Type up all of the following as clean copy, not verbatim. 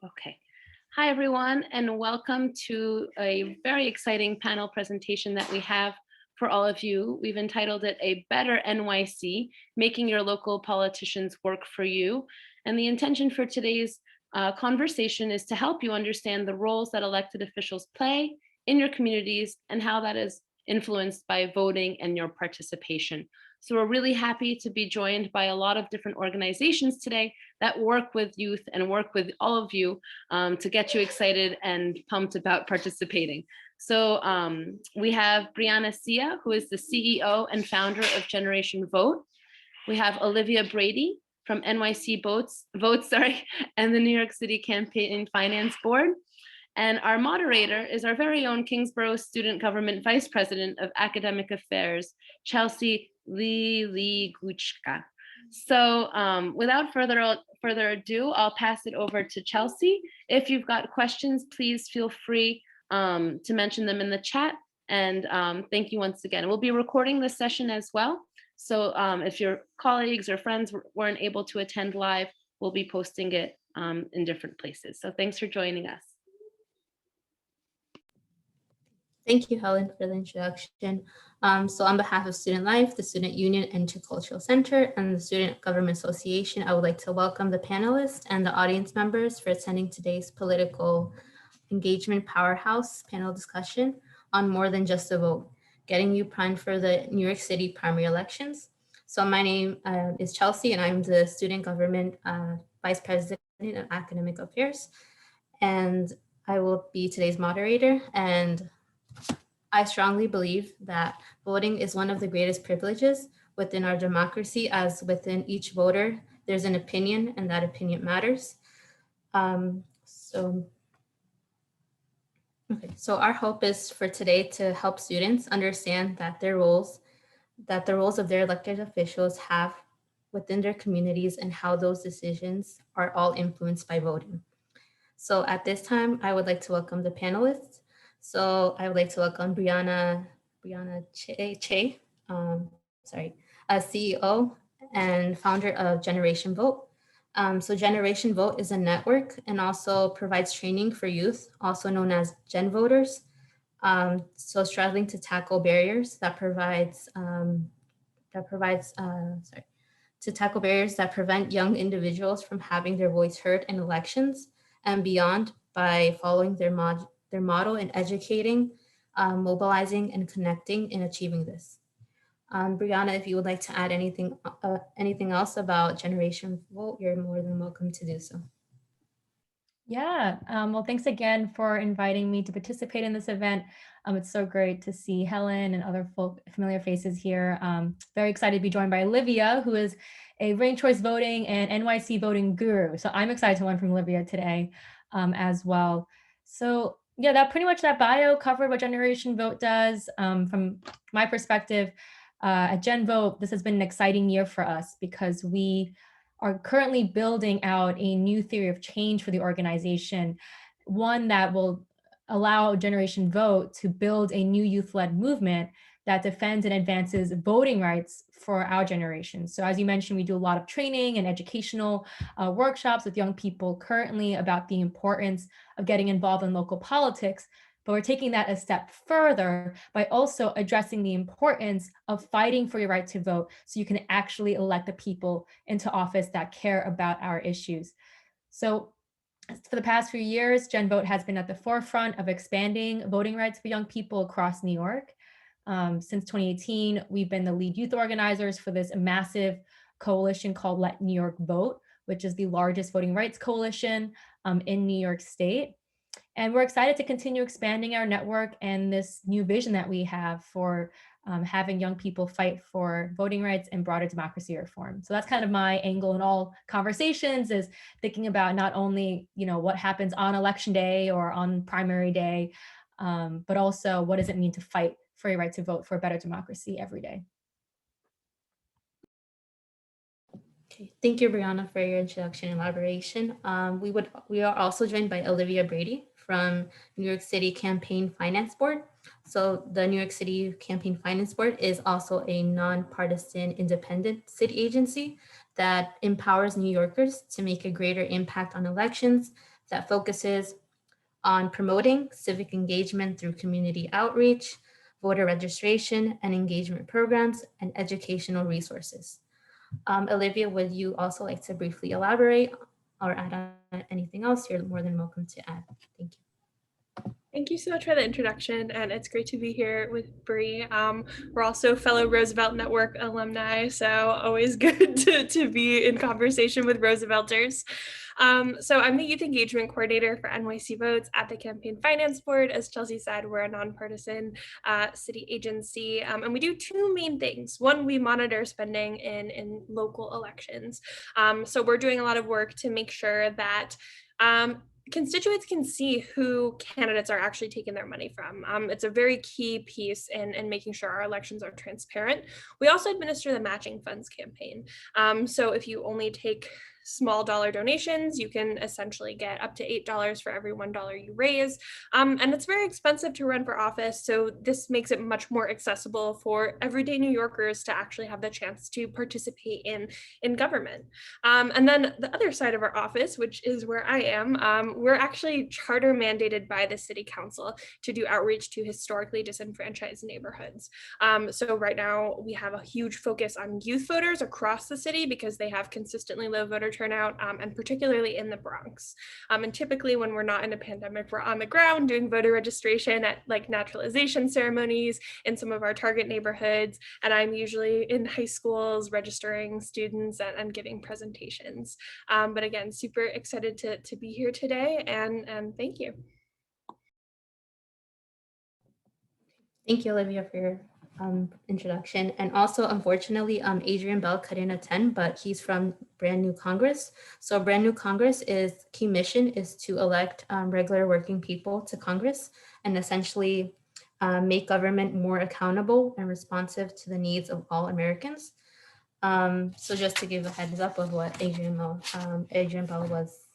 Okay. Hi, everyone, and welcome to a very exciting panel presentation that we have for all of you. We've entitled it A Better NYC, Making Your Local Politicians Work for You. And the intention for today's conversation is to help you understand the roles that elected officials play in your communities and how that is influenced by voting and your participation. So we're really happy to be joined by a lot of different organizations today that work with youth and work with all of you to get you excited and pumped about participating. So we have Brianna Sia, who is the CEO and founder of Generation Vote. We have Olivia Brady from NYC Votes, and the New York City Campaign Finance Board. And our moderator is our very own Kingsborough Student Government Vice President of Academic Affairs, Chelsea Lliguichuzhca. So without further ado, I'll pass it over to Chelsea. If you've got questions, please feel free to mention them in the chat. And thank you once again. We'll be recording this session as well. So if your colleagues or friends weren't able to attend live, we'll be posting it in different places. So thanks for joining us. Thank you, Helen, for the introduction. So on behalf of Student Life, the Student Union Intercultural Center, and the Student Government Association, I would like to welcome the panelists and the audience members for attending today's political engagement powerhouse panel discussion on More Than Just a Vote, getting you primed for the New York City primary elections. So my name is Chelsea, and I'm the Student Government Vice President of Academic Affairs, and I will be today's moderator. And I strongly believe that voting is one of the greatest privileges within our democracy, as within each voter, there's an opinion and that opinion matters. So our hope is for today to help students understand that the roles of their elected officials have within their communities and how those decisions are all influenced by voting. So at this time, I would like to welcome the panelists. So I would like to welcome Brianna Che, CEO and founder of Generation Vote. So Generation Vote is a network and also provides training for youth, also known as Gen Voters. So struggling to tackle barriers that prevent young individuals from having their voice heard in elections and beyond by following their model in educating, mobilizing, and connecting in achieving this. Brianna, if you would like to add anything else about Generation Vote, you're more than welcome to do so. Yeah, well, thanks again for inviting me to participate in this event. It's so great to see Helen and other familiar faces here. Very excited to be joined by Olivia, who is a ranked choice voting and NYC voting guru. So I'm excited to learn from Olivia today as well. So yeah, that bio covered what Generation Vote does. From my perspective, at Gen Vote, this has been an exciting year for us because we are currently building out a new theory of change for the organization, one that will allow Generation Vote to build a new youth-led movement that defends and advances voting rights for our generation. So as you mentioned, we do a lot of training and educational workshops with young people currently about the importance of getting involved in local politics, but we're taking that a step further by also addressing the importance of fighting for your right to vote so you can actually elect the people into office that care about our issues. So for the past few years, Gen Vote has been at the forefront of expanding voting rights for young people across New York. Since 2018, we've been the lead youth organizers for this massive coalition called Let New York Vote, which is the largest voting rights coalition in New York State. And we're excited to continue expanding our network and this new vision that we have for having young people fight for voting rights and broader democracy reform. So that's kind of my angle in all conversations, is thinking about not only, what happens on election day or on primary day, but also what does it mean to fight for your right to vote for a better democracy every day. Okay, thank you, Brianna, for your introduction and elaboration. We are also joined by Olivia Brady from New York City Campaign Finance Board. So the New York City Campaign Finance Board is also a nonpartisan independent city agency that empowers New Yorkers to make a greater impact on elections that focuses on promoting civic engagement through community outreach, voter registration and engagement programs, and educational resources. Olivia, would you also like to briefly elaborate or add on anything else? You're more than welcome to add. Thank you. Thank you so much for the introduction, and it's great to be here with Bree. We're also fellow Roosevelt Network alumni, so always good to be in conversation with Roosevelters. So I'm the Youth Engagement Coordinator for NYC Votes at the Campaign Finance Board. As Chelsea said, we're a nonpartisan city agency, and we do two main things. One, we monitor spending in local elections. So we're doing a lot of work to make sure that constituents can see who candidates are actually taking their money from. It's a very key piece in making sure our elections are transparent. We also administer the matching funds campaign. So if you only take small dollar donations, you can essentially get up to $8 for every $1 you raise. And it's very expensive to run for office. So this makes it much more accessible for everyday New Yorkers to actually have the chance to participate in government. And then the other side of our office, which is where I am, we're actually charter mandated by the city council to do outreach to historically disenfranchised neighborhoods. So right now we have a huge focus on youth voters across the city because they have consistently low voter turnout, and particularly in the Bronx. And typically when we're not in a pandemic, we're on the ground doing voter registration at like naturalization ceremonies in some of our target neighborhoods. And I'm usually in high schools registering students and giving presentations. But again, super excited to be here today, and thank you. Thank you, Olivia, for your introduction. And also, unfortunately, Adrian Bell couldn't attend, but he's from Brand New Congress. So Brand New Congress key mission is to elect regular working people to Congress and essentially make government more accountable and responsive to the needs of all Americans. So just to give a heads up of what Adrian Bell was,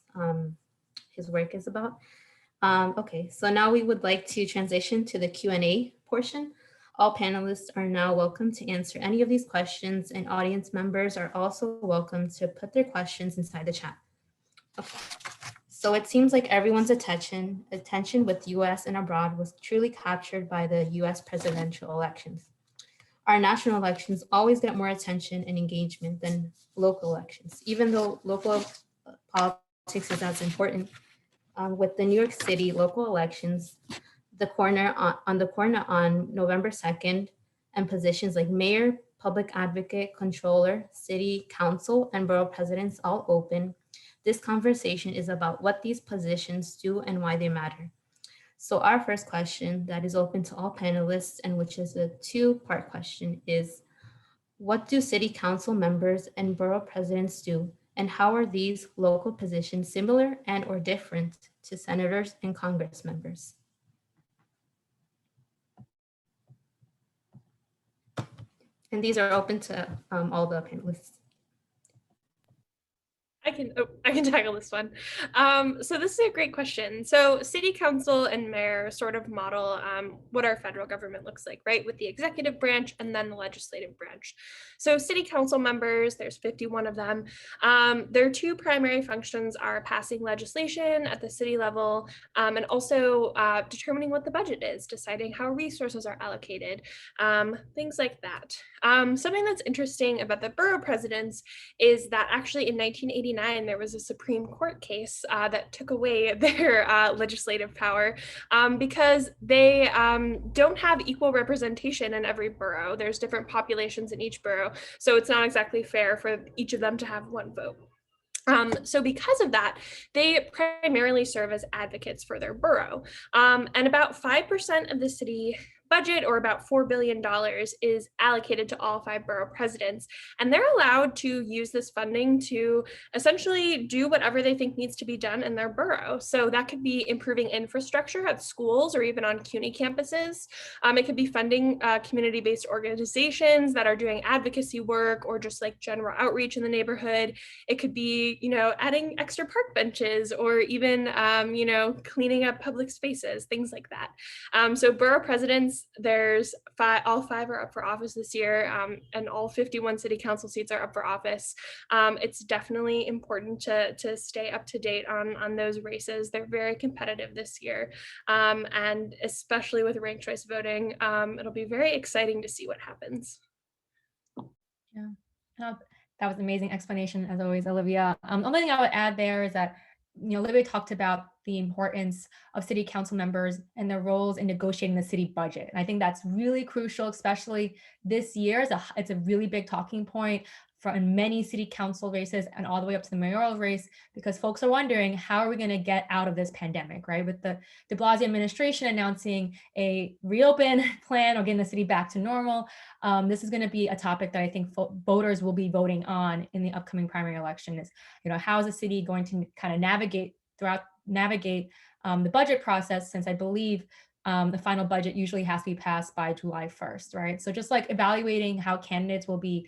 his work is about. Okay, so now we would like to transition to the Q&A portion. All panelists are now welcome to answer any of these questions, and audience members are also welcome to put their questions inside the chat. Okay. So it seems like everyone's attention with US and abroad was truly captured by the US presidential elections. Our national elections always get more attention and engagement than local elections, even though local politics is as important. With the New York City local elections, on the corner on November 2nd, and positions like mayor, public advocate, controller, city council, and borough presidents all open. This conversation is about what these positions do and why they matter. So our first question that is open to all panelists, and which is a two-part question, is what do city council members and borough presidents do? And how are these local positions similar and or different to senators and Congress members? And these are open to all the panelists. I can tackle this one. So this is a great question. So city council and mayor sort of model what our federal government looks like, right? With the executive branch and then the legislative branch. So city council members, there's 51 of them. Their two primary functions are passing legislation at the city level and also determining what the budget is, deciding how resources are allocated, things like that. Something that's interesting about the borough presidents is that actually in 1989, there was a Supreme Court case that took away their legislative power because they don't have equal representation in every borough. There's different populations in each borough, so it's not exactly fair for each of them to have one vote. So because of that, they primarily serve as advocates for their borough. And about 5% of the city budget, or about $4 billion, is allocated to all 5 borough presidents. And they're allowed to use this funding to essentially do whatever they think needs to be done in their borough. So that could be improving infrastructure at schools or even on CUNY campuses. It could be funding community-based organizations that are doing advocacy work or just like general outreach in the neighborhood. It could be, adding extra park benches or even, cleaning up public spaces, things like that. So borough presidents since there's all five are up for office this year, and all 51 city council seats are up for office, it's definitely important to stay up to date on those races. They're very competitive this year, and especially with ranked choice voting, it'll be very exciting to see what happens. Yeah, that was an amazing explanation as always, Olivia. The only thing I would add there is that, Olivia talked about the importance of city council members and their roles in negotiating the city budget. And I think that's really crucial, especially this year. It's a really big talking point in many city council races and all the way up to the mayoral race, because folks are wondering, how are we going to get out of this pandemic, right? With the de Blasio administration announcing a reopen plan or getting the city back to normal, this is going to be a topic that I think voters will be voting on in the upcoming primary election. Is, how is the city going to kind of navigate the budget process, since I believe the final budget usually has to be passed by July 1st, right? So just like evaluating how candidates will be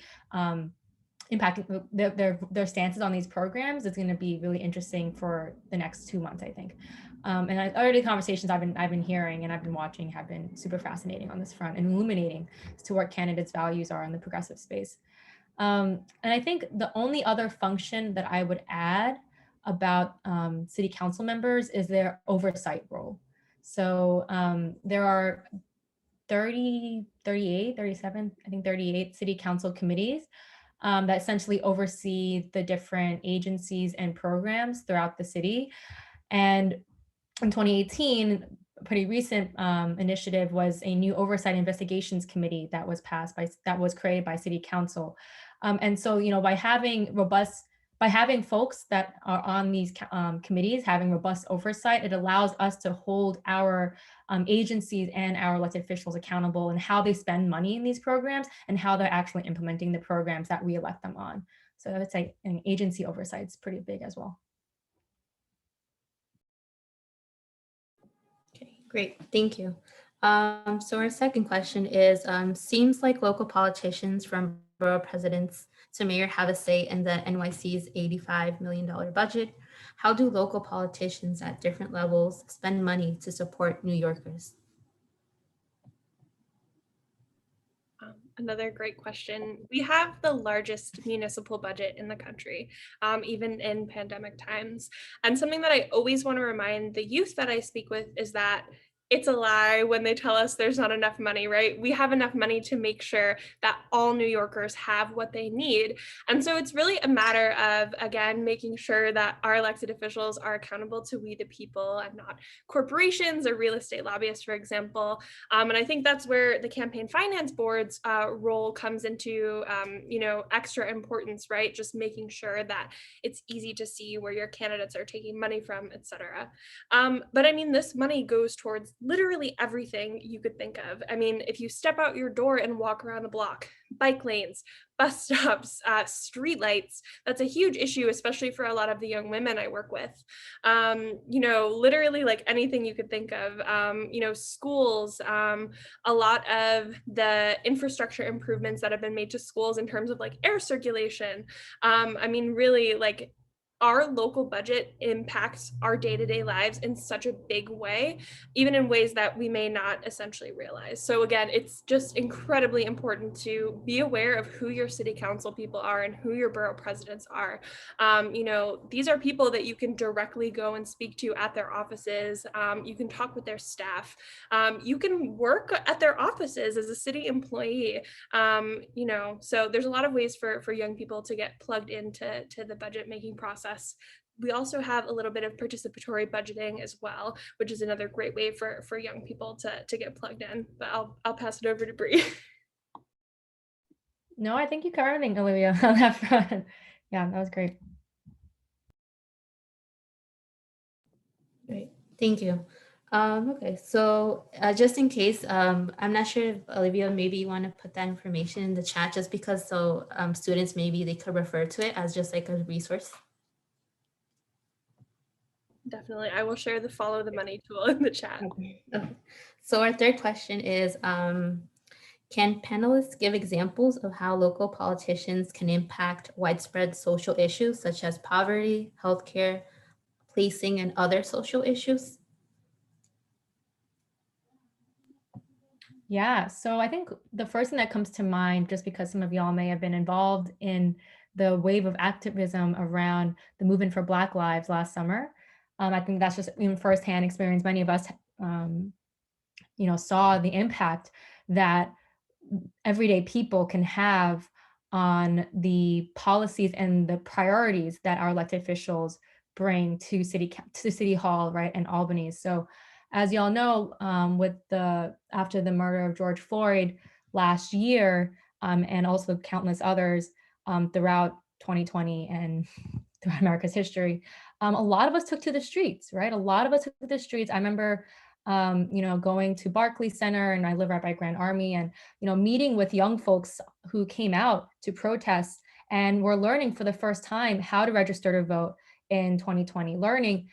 impacting their stances on these programs is going to be really interesting for the next 2 months, I think. And already conversations I've been hearing and I've been watching have been super fascinating on this front and illuminating as to what candidates' values are in the progressive space. And I think the only other function that I would add about city council members is their oversight role. So there are 38 city council committees that essentially oversee the different agencies and programs throughout the city. And in 2018, a pretty recent initiative was a new oversight investigations committee that was created by city council. And so, by having folks that are on these committees, having robust oversight, it allows us to hold our agencies and our elected officials accountable in how they spend money in these programs and how they're actually implementing the programs that we elect them on. So I would say an agency oversight is pretty big as well. Okay, great, thank you. So our second question is, seems like local politicians from borough presidents to mayor have a say in the NYC's $85 million budget. How do local politicians at different levels spend money to support New Yorkers? Another great question. We have the largest municipal budget in the country, even in pandemic times. And something that I always want to remind the youth that I speak with is that it's a lie when they tell us there's not enough money, right? We have enough money to make sure that all New Yorkers have what they need. And so it's really a matter of, again, making sure that our elected officials are accountable to we the people and not corporations or real estate lobbyists, for example. And I think that's where the campaign finance board's role comes into, extra importance, right? Just making sure that it's easy to see where your candidates are taking money from, et cetera. But I mean, this money goes towards literally everything you could think of. I mean, if you step out your door and walk around the block, bike lanes, bus stops, street lights, that's a huge issue, especially for a lot of the young women I work with. Literally like anything you could think of, schools, a lot of the infrastructure improvements that have been made to schools in terms of like air circulation. Really like our local budget impacts our day-to-day lives in such a big way, even in ways that we may not essentially realize. So again, it's just incredibly important to be aware of who your city council people are and who your borough presidents are. These are people that you can directly go and speak to at their offices. You can talk with their staff. You can work at their offices as a city employee. So there's a lot of ways for young people to get plugged into the budget making process. We also have a little bit of participatory budgeting as well, which is another great way for young people to get plugged in. But I'll pass it over to Bree. No, I think you covered everything, Olivia, on that front. Yeah, that was great. Great, thank you. Okay, so just in case, I'm not sure if Olivia, maybe you want to put that information in the chat, just because students, maybe they could refer to it as just like a resource. Definitely, I will share the follow the money tool in the chat. Okay. So our third question is, can panelists give examples of how local politicians can impact widespread social issues such as poverty, healthcare, policing, and other social issues? Yeah, so I think the first thing that comes to mind, just because some of y'all may have been involved in the wave of activism around the movement for Black Lives last summer, I think that's just in firsthand experience. Many of us, um, saw the impact that everyday people can have on the policies and the priorities that our elected officials bring to city hall, right, and Albany. So as y'all know, after the murder of George Floyd last year, and also countless others throughout 2020 and throughout America's history, a lot of us took to the streets, right? A lot of us took to the streets. I remember going to Barclays Center, and I live right by Grand Army, and meeting with young folks who came out to protest and were learning for the first time how to register to vote in 2020, learning,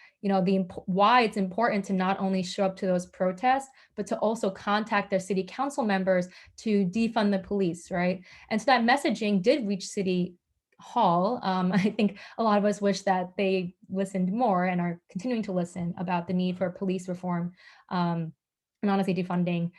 why it's important to not only show up to those protests, but to also contact their city council members to defund the police, right? And so that messaging did reach City Hall. I think a lot of us wish that they listened more and are continuing to listen about the need for police reform, and honestly defunding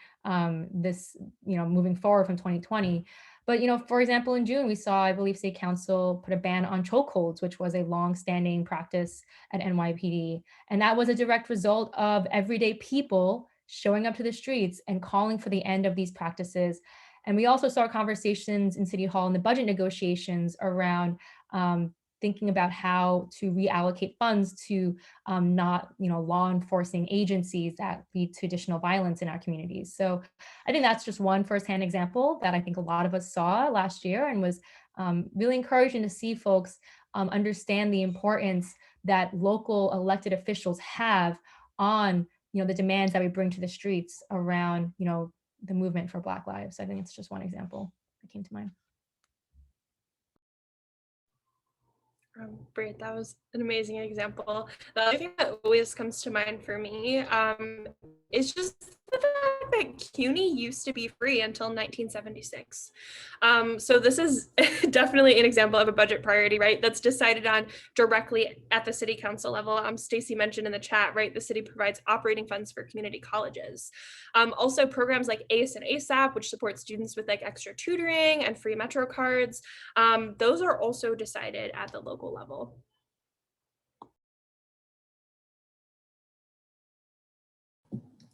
this, moving forward from 2020. But, for example, in June, we saw, I believe, State Council put a ban on chokeholds, which was a long-standing practice at NYPD. And that was a direct result of everyday people showing up to the streets and calling for the end of these practices. And we also saw conversations in City Hall in the budget negotiations around thinking about how to reallocate funds to not, law enforcing agencies that lead to additional violence in our communities. So I think that's just one firsthand example that I think a lot of us saw last year, and was really encouraging to see folks understand the importance that local elected officials have on, the demands that we bring to the streets around, the movement for Black lives. I think it's just one example that came to mind. Great, that was an amazing example. The other thing that always comes to mind for me is just the fact that CUNY used to be free until 1976. So this is definitely an example of a budget priority, right? That's decided on directly at the city council level. Stacy mentioned in the chat, right? The city provides operating funds for community colleges. Also programs like ACE and ASAP, which support students with like extra tutoring and free Metro cards. Those are also decided at the local level.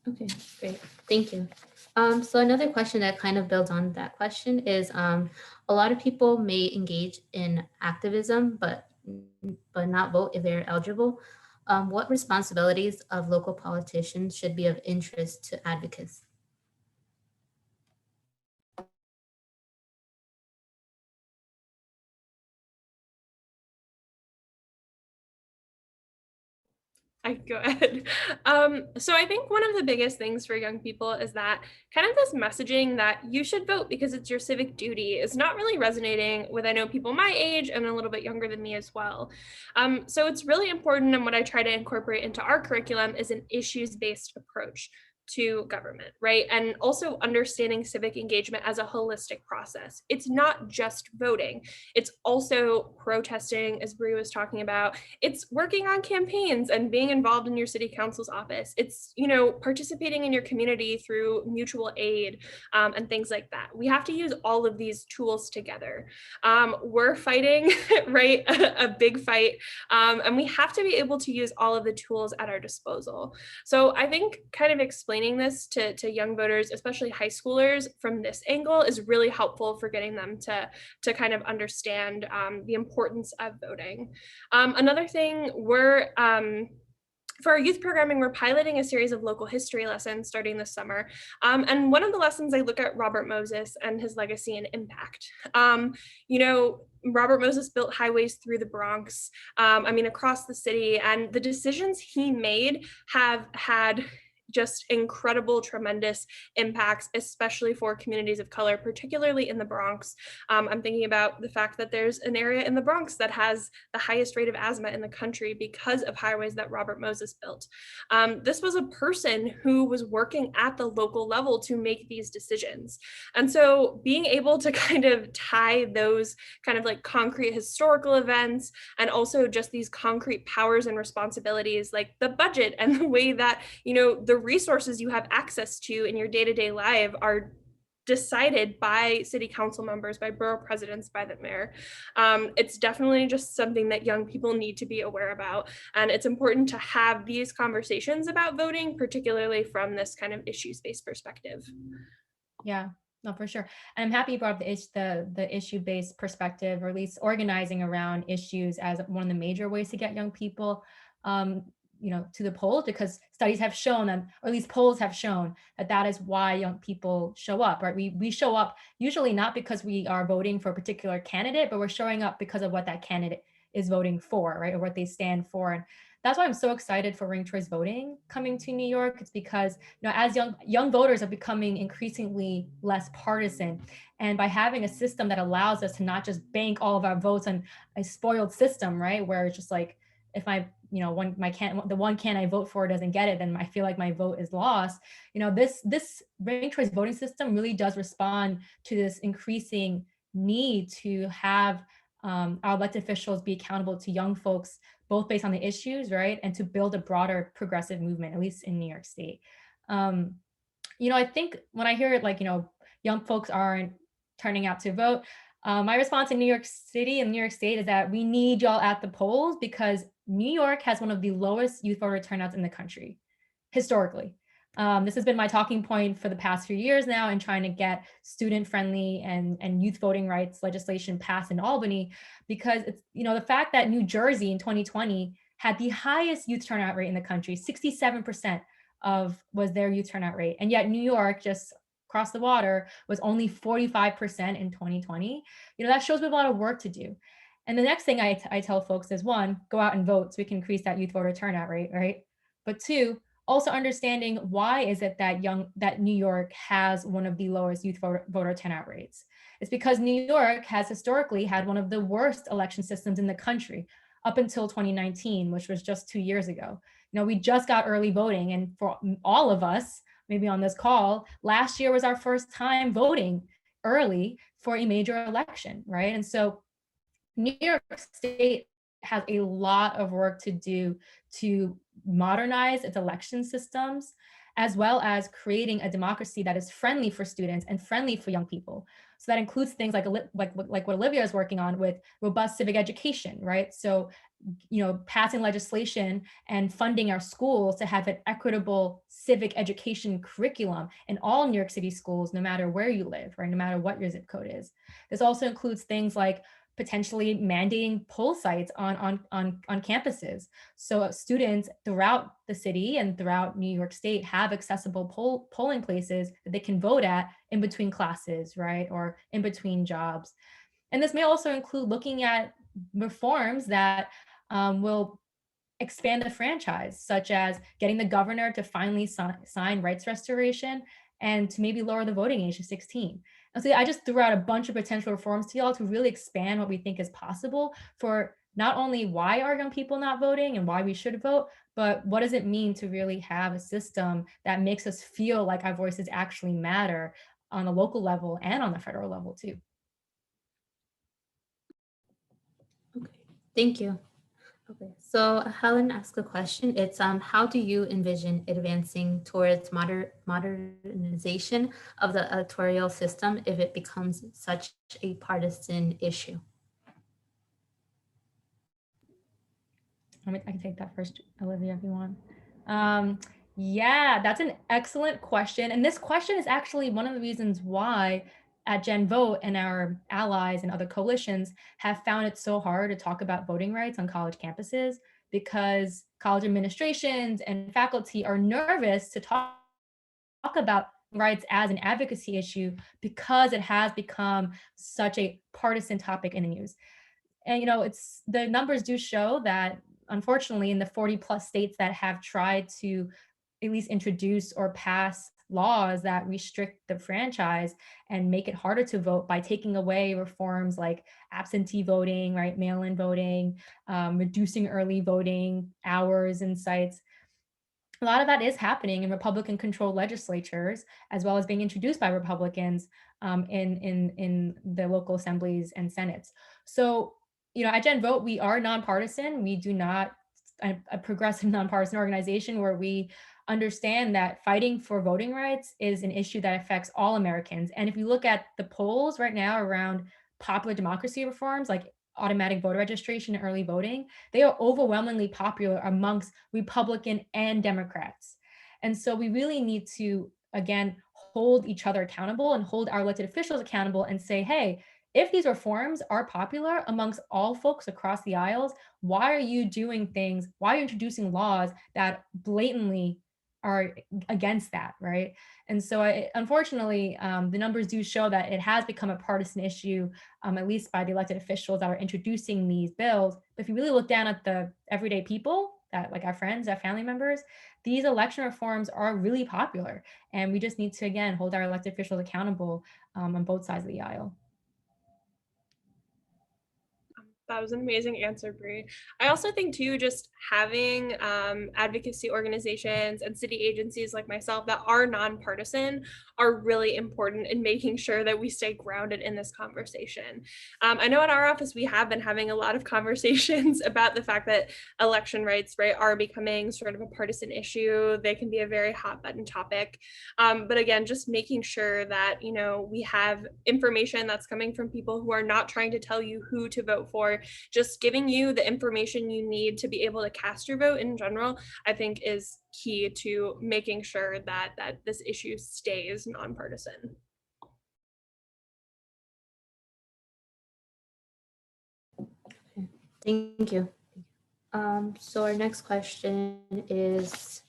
Okay, great. Thank you. So another question that kind of builds on that question is a lot of people may engage in activism, but not vote if they're eligible. What responsibilities of local politicians should be of interest to advocates? I go ahead. So I think one of the biggest things for young people is that kind of this messaging that you should vote because it's your civic duty is not really resonating with, I know, people my age and a little bit younger than me as well. So it's really important, and what I try to incorporate into our curriculum is an issues-based approach to government, right? And also understanding civic engagement as a holistic process. It's not just voting. It's also protesting, as Bree was talking about. It's working on campaigns and being involved in your city council's office. It's, participating in your community through mutual aid and things like that. We have to use all of these tools together. We're fighting, right, a big fight, and we have to be able to use all of the tools at our disposal. So I think kind of explaining this to young voters, especially high schoolers, from this angle is really helpful for getting them to kind of understand the importance of voting. Another thing, for our youth programming, we're piloting a series of local history lessons starting this summer. And one of the lessons, I look at Robert Moses and his legacy and impact. Robert Moses built highways through the Bronx, across the city, and the decisions he made have had just incredible, tremendous impacts, especially for communities of color, particularly in the Bronx. I'm thinking about the fact that there's an area in the Bronx that has the highest rate of asthma in the country because of highways that Robert Moses built. This was a person who was working at the local level to make these decisions. And so being able to kind of tie those kind of like concrete historical events and also just these concrete powers and responsibilities like the budget and the way that, the resources you have access to in your day-to-day life are decided by city council members, by borough presidents, by the mayor. It's definitely just something that young people need to be aware about. And it's important to have these conversations about voting, particularly from this kind of issues-based perspective. Yeah, no, for sure. And I'm happy you brought up the issue-based perspective, or at least organizing around issues as one of the major ways to get young people to the polls, because studies have shown, or at least polls have shown, that is why young people show up, right? We show up usually not because we are voting for a particular candidate, but we're showing up because of what that candidate is voting for, right? Or what they stand for. And that's why I'm so excited for ranked choice voting coming to New York. It's because, as young voters are becoming increasingly less partisan, and by having a system that allows us to not just bank all of our votes on a spoiled system, right, where it's just like, if the one can I vote for doesn't get it, then I feel like my vote is lost. This ranked choice voting system really does respond to this increasing need to have our elected officials be accountable to young folks, both based on the issues, right, and to build a broader progressive movement, at least in New York State. I think when I hear young folks aren't turning out to vote, my response in New York City and New York State is that we need y'all at the polls, because New York has one of the lowest youth voter turnouts in the country, historically. This has been my talking point for the past few years now in trying to get student-friendly and youth voting rights legislation passed in Albany, because it's, the fact that New Jersey in 2020 had the highest youth turnout rate in the country, 67% was their youth turnout rate. And yet New York, just across the water, was only 45% in 2020. That shows we have a lot of work to do. And the next thing I tell folks is, one, go out and vote so we can increase that youth voter turnout rate, right? But two, also understanding why is it that New York has one of the lowest youth voter turnout rates. It's because New York has historically had one of the worst election systems in the country up until 2019, which was just 2 years ago. We just got early voting, and for all of us, maybe on this call, last year was our first time voting early for a major election, right? And so New York State has a lot of work to do to modernize its election systems, as well as creating a democracy that is friendly for students and friendly for young people. So that includes things like what Olivia is working on with robust civic education, right? So, passing legislation and funding our schools to have an equitable civic education curriculum in all New York City schools, no matter where you live, right? No matter what your zip code is. This also includes things like potentially mandating poll sites on campuses, so students throughout the city and throughout New York State have accessible polling places that they can vote at in between classes, right, or in between jobs. And this may also include looking at reforms that will expand the franchise, such as getting the governor to finally sign rights restoration and to maybe lower the voting age to 16. And so I just threw out a bunch of potential reforms to y'all to really expand what we think is possible for not only why are young people not voting and why we should vote, but what does it mean to really have a system that makes us feel like our voices actually matter on the local level and on the federal level too. Okay, thank you. Okay, so Helen asked a question. It's how do you envision advancing towards modernization of the electoral system if it becomes such a partisan issue? I can take that first, Olivia, if you want. Yeah, that's an excellent question. And this question is actually one of the reasons why at Gen Vote and our allies and other coalitions have found it so hard to talk about voting rights on college campuses, because college administrations and faculty are nervous to talk about rights as an advocacy issue because it has become such a partisan topic in the news. And the numbers do show that, unfortunately, in the 40 plus states that have tried to at least introduce or pass laws that restrict the franchise and make it harder to vote by taking away reforms like absentee voting, right, mail-in voting, reducing early voting hours and sites. A lot of that is happening in Republican-controlled legislatures, as well as being introduced by Republicans in the local assemblies and senates. So, at Gen Vote, we are nonpartisan. We do not a progressive nonpartisan organization where we understand that fighting for voting rights is an issue that affects all Americans. And if you look at the polls right now around popular democracy reforms like automatic voter registration and early voting, they are overwhelmingly popular amongst Republican and Democrats. And so we really need to, again, hold each other accountable and hold our elected officials accountable and say, hey, if these reforms are popular amongst all folks across the aisles, why are you doing things? Why are you introducing laws that blatantly are against that, right? And so unfortunately, the numbers do show that it has become a partisan issue, at least by the elected officials that are introducing these bills. But if you really look down at the everyday people, that like our friends, our family members, these election reforms are really popular. And we just need to, again, hold our elected officials accountable on both sides of the aisle. That was an amazing answer, Bree. I also think too, just having advocacy organizations and city agencies like myself that are nonpartisan are really important in making sure that we stay grounded in this conversation. I know at our office, we have been having a lot of conversations about the fact that election rights, right, are becoming sort of a partisan issue. They can be a very hot button topic. But again, just making sure that, you know, we have information that's coming from people who are not trying to tell you who to vote for, just giving you the information you need to be able to cast your vote in general, I think is key to making sure that this issue stays nonpartisan. Thank you. So our next question is,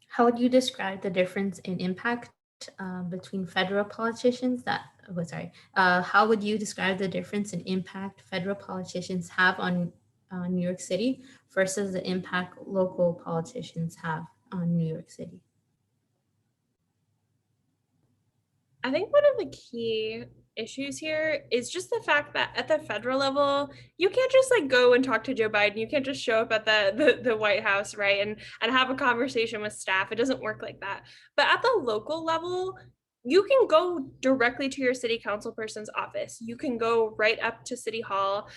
how would you describe the difference in impact between federal politicians how would you describe the difference in impact federal politicians have on New York City versus the impact local politicians have on New York City? I think one of the key issues here is just the fact that at the federal level, you can't just like go and talk to Joe Biden. You can't just show up at the White House, right, and have a conversation with staff. It doesn't work like that. But at the local level, you can go directly to your city council person's office. You can go right up to City Hall.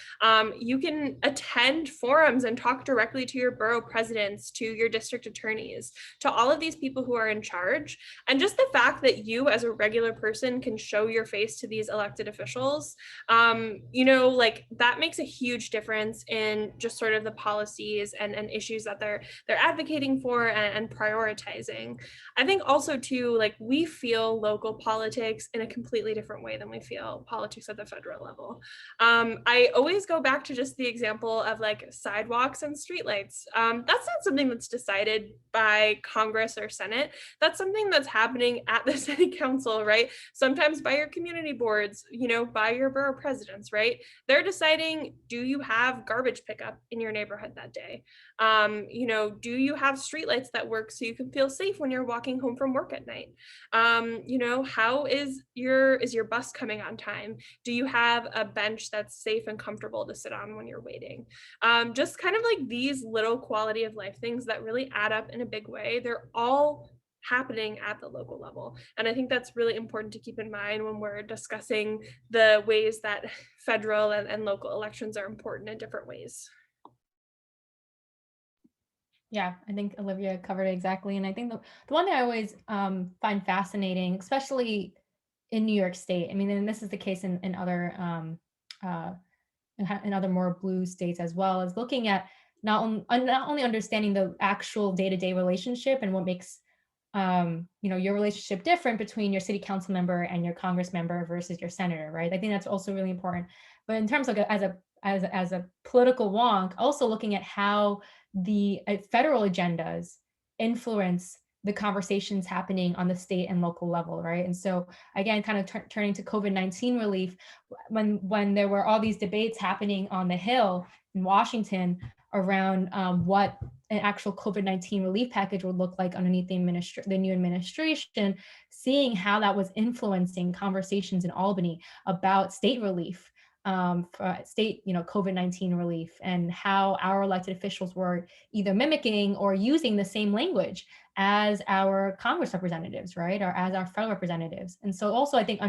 You can attend forums and talk directly to your borough presidents, to your district attorneys, to all of these people who are in charge. And just the fact that you as a regular person can show your face to these elected officials, you know, like that makes a huge difference in just sort of the policies and issues that they're advocating for and prioritizing. I think also too, like we feel local politics in a completely different way than we feel politics at the federal level. I always go back to just the example of like sidewalks and streetlights. That's not something that's decided by Congress or Senate. That's something that's happening at the city council, right? Sometimes by your community boards, you know, by your borough presidents, right? They're deciding, do you have garbage pickup in your neighborhood that day? You know, do you have streetlights that work so you can feel safe when you're walking home from work at night? You know, how is your bus coming on time? Do you have a bench that's safe and comfortable to sit on when you're waiting? Just kind of like these little quality of life things that really add up in a big way. They're all happening at the local level. And I think that's really important to keep in mind when we're discussing the ways that federal and local elections are important in different ways. Yeah, I think Olivia covered it exactly. And I think the one thing I always find fascinating, especially in New York State, I mean, and this is the case in other in other more blue states as well, is looking at not only understanding the actual day-to-day relationship and what makes you know, your relationship different between your city council member and your Congress member versus your senator, right? I think that's also really important. But in terms of as a political wonk, also looking at how the federal agendas influence the conversations happening on the state and local level, right? And so again, kind of turning to COVID-19 relief, when there were all these debates happening on the Hill in Washington around what an actual COVID-19 relief package would look like underneath the new administration, seeing how that was influencing conversations in Albany about state relief, state, you know, COVID-19 relief, and how our elected officials were either mimicking or using the same language as our Congress representatives, right, or as our federal representatives. And so also I think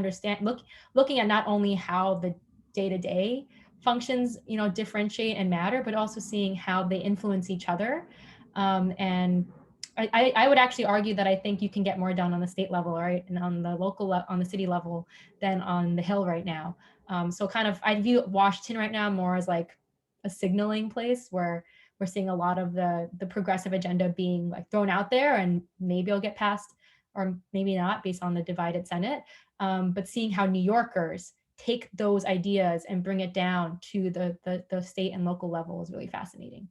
looking at not only how the day-to-day functions, differentiate and matter, but also seeing how they influence each other. And I would actually argue that I think you can get more done on the state level, right, and on the local, on the city level than on the Hill right now. So kind of, I view Washington right now more as like a signaling place where we're seeing a lot of the progressive agenda being like thrown out there, and maybe it'll get passed or maybe not based on the divided Senate. But seeing how New Yorkers take those ideas and bring it down to the state and local level is really fascinating.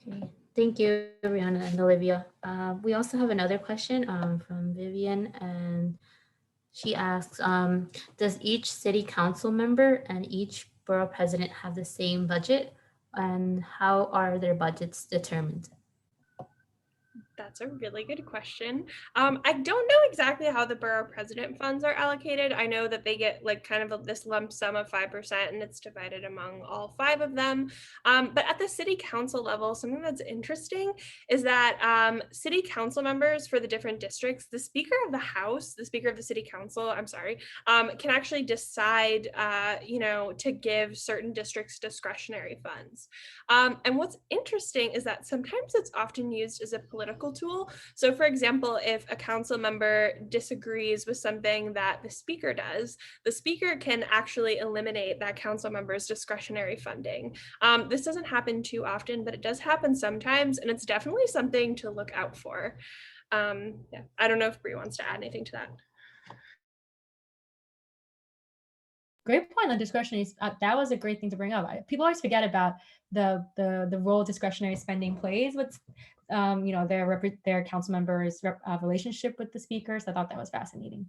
Okay. Thank you, Brianna and Olivia. We also have another question from Vivian, and she asks, does each city council member and each borough president have the same budget, and how are their budgets determined? That's a really good question. I don't know exactly how the borough president funds are allocated. I know that they get like kind of this lump sum of 5% and it's divided among all 5 of them. But at the city council level, something that's interesting is that city council members for the different districts, the speaker of the house, the speaker of the city council, I'm sorry, can actually decide, to give certain districts discretionary funds. And what's interesting is that sometimes it's often used as a political tool. So for example, if a council member disagrees with something that the speaker does, the speaker can actually eliminate that council member's discretionary funding. This doesn't happen too often, but it does happen sometimes, and it's definitely something to look out for. I don't know if Bree wants to add anything to that. Great point on discretionary. That was a great thing to bring up. People always forget about the role discretionary spending plays with their council members' relationship with the speakers. I thought that was fascinating.